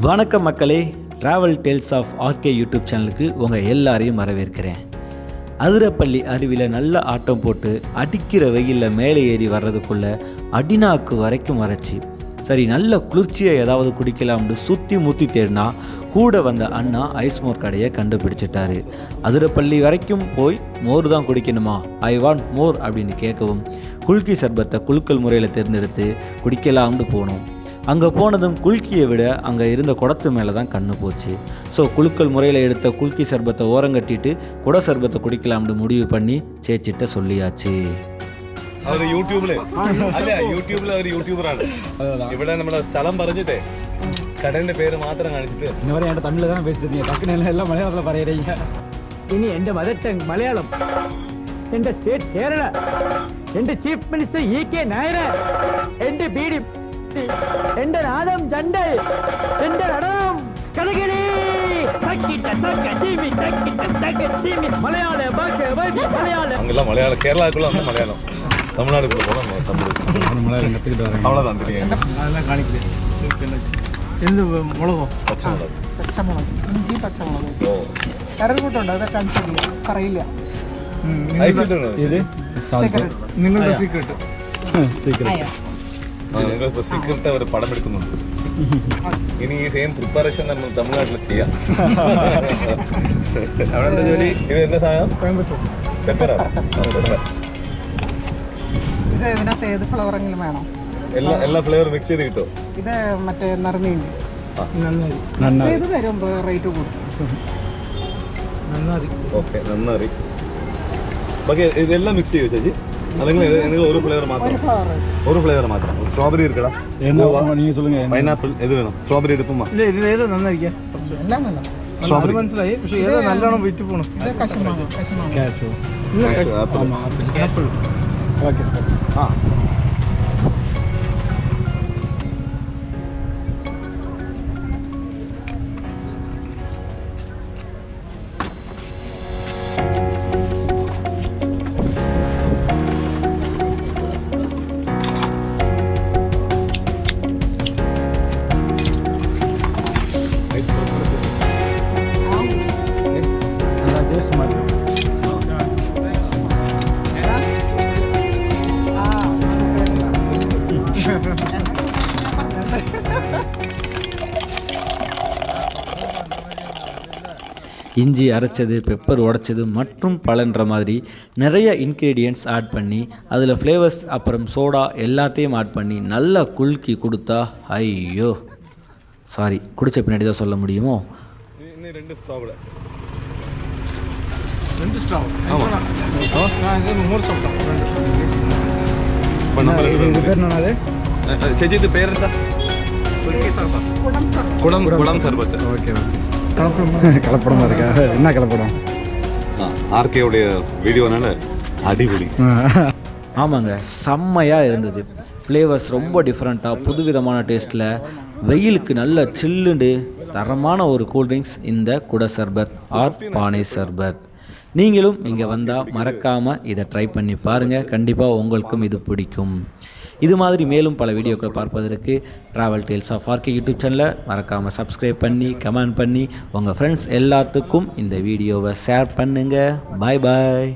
வணக்கம் மக்களே, travel tales of RK YouTube சேனலுக்கு உங்கள் எல்லாரையும் வரவேற்கிறேன். அதிரப்பள்ளி அருவியில் நல்ல ஆட்டம் போட்டு அடிக்கிற வெயிலில் மேலே ஏறி வர்றதுக்குள்ளே அடிநாக்கு வரைக்கும் வரைச்சி சரி நல்ல குளிர்ச்சியை ஏதாவது குடிக்கலாம்னு சுற்றி முற்றி தேடினா கூட வந்த அண்ணா ஐஸ் மோர் கடையை கண்டுபிடிச்சிட்டாரு. அதிரப்பள்ளி வரைக்கும் போய் மோர் தான் குடிக்கணுமா, ஐ வாண்ட் மோர் அப்படின்னு கேட்கவும் குல்கி சர்பத்தை குலுக்கல் முறையில் தேர்ந்தெடுத்து குடிக்கலாம்னு போனோம். அங்கே போனதும் குல்கியை விட அங்கே இருந்த குடத்து மேலே தான் கண்ணு போச்சு. ஸோ குலுக்கல் முறையில் எடுத்த குல்கி சர்பத்தை ஓரங்கட்டிட்டு குட சர்பத்தை குடிக்கலாம்னு முடிவு பண்ணி சேச்சிட்ட சொல்லியாச்சு. അവർ യൂട്യൂബില് അല്ല യൂട്യൂബിൽ അവർ യൂട്യൂബറാണ്. ഇവിടെ നമ്മുടെ സ്ഥലം പറഞ്ഞിട്ടേ കടലിന്റെ പേര് മാത്രം കാണിച്ചിട്ട് എന്റെ തമിഴിൽ തന്നെ പേசிட்டு டக்குன்னு எல்லாம் மலையாளத்தில் പറയുறீங்க. ഇനി എന്റെ മദർ ടങ് മലയാളം, എന്റെ സ്റ്റേറ്റ് കേരള, എന്റെ ചീഫ് മിനിസ്റ്റർ EK നായർ, എന്റെ ബീഡി, എന്റെ നാദം ജണ്ടൽ, എന്റെ നടനം കലകളി മലയാള ഭാഷ മലയാള அங்கெல்லாம் மலையாளம், கேரளாக்குள்ள வந்து மலையாளம், தமிழ்நாடுக்குள்ள போனா தமிழ். மலையாளம் கற்றுக்கிட்டு வரேன். அவ்வளோதான் தெரியும். அதெல்லாம் காணிக்கிறேன். എന്ത് മുളകോ? പച്ചമുളക്, പച്ചമുളക്, ഇഞ്ചി, പച്ചമുളക്, കറികൂട്ടുണ്ട്. അതൊക്കെ അനുസരിച്ച് പറയില്ല. ഇത് നിങ്ങളുടെ സീക്രട്ട്. നിങ്ങൾക്ക് സീക്രട്ട് അവർ പടം എടുക്കുന്നുണ്ട്. ഇനി ഈ സെയിം പ്രിപ്പറേഷൻ നമ്മൾ തമിഴ്നാട്ടിൽ ചെയ്യാം. ഇത് എന്താ സാധനം? പെപ്പറാണ്. ഇത് ഇതിനകത്ത് ഏത് ഫ്ലവറെങ്കിലും വേണോ? എല്ലാ ഫ്ലേവർ മിക്സ് ചെയ്ത് കിട്ടുമോ? ഇത് മറ്റേ നിറഞ്ഞില്ല ഇത് തരുമ്പോ റേറ്റ് കൂടും. ഓക്കെ, നന്നായി. ബാക്കി ഇതെല്ലാം മിക്സ് ചെയ്യോ ചേച്ചി? അല്ലെങ്കിൽ നിങ്ങൾ ഒരു ഫ്ലേവർ മാത്രം? ഒരു ഫ്ലേവർ മാത്രം. സ്ട്രോബെറി இருக்கடா, நீங்க சொல்லுங்க. പൈനാപ്പിൾ എത് വേണം? സ്ട്രോബെറി എടുക്കുമ്പോ ഇല്ല, ഇത് ഏതാ നന്നായിരിക്കും? എല്ലാം നല്ല സ്ട്രോബെറി മനസ്സിലായി. പക്ഷേ ഏതാ നല്ലോണം വിറ്റ് പോണം? ഇത് കശുമാങ്ങ. കാച്ചോ ആപ്പിൾ. ഓക്കെ. ആ இஞ்சி அரைச்சது, பெப்பர் உடைச்சது மற்றும் பலன்ற மாதிரி நிறைய இன்க்ரீடியன்ட்ஸ் ஆட் பண்ணி அதில் ஃப்ளேவர்ஸ் அப்புறம் சோடா எல்லாத்தையும் ஆட் பண்ணி நல்லா குலுக்கி கொடுத்தா ஐயோ சாரி குடித்த பின்னாடி தான் சொல்ல முடியுமோ. இன்னும் 2 ஸ்ட்ராபெரி. 2 ஸ்ட்ராபெரி. ஆமா. நான் இது 3 சாப்பிட்டேன். இது பேர் என்னது? ചേച്ചി ഇത് പേരെന്താ? കുളം സർബത്ത്. ஓகே. கலப்படமாக இருக்கா? என்ன கலப்படம்? ஆர்கேவுடைய வீடியோனால அடிபொலி. ஆமாங்க, செம்மையாக இருந்தது. ஃப்ளேவர்ஸ் ரொம்ப டிஃப்ரெண்ட்டாக புதுவிதமான டேஸ்ட்டில் வெயிலுக்கு நல்ல சில்லுண்டு தரமான ஒரு கூல்ட்ரிங்க்ஸ் இந்த குட சர்பத் ஆர் பானை சர்பத். நீங்களும் இங்கே வந்தால் மறக்காமல் இதை ட்ரை பண்ணி பாருங்கள். கண்டிப்பாக உங்களுக்கும் இது பிடிக்கும். இது மாதிரி மேலும் பல வீடியோக்களை பார்ப்பதற்கு travel tales of RK YouTube சேனலை மறக்காமல் சப்ஸ்கிரைப் பண்ணி கமெண்ட் பண்ணி உங்கள் ஃப்ரெண்ட்ஸ் எல்லாத்துக்கும் இந்த வீடியோவை ஷேர் பண்ணுங்கள். பாய் பாய்.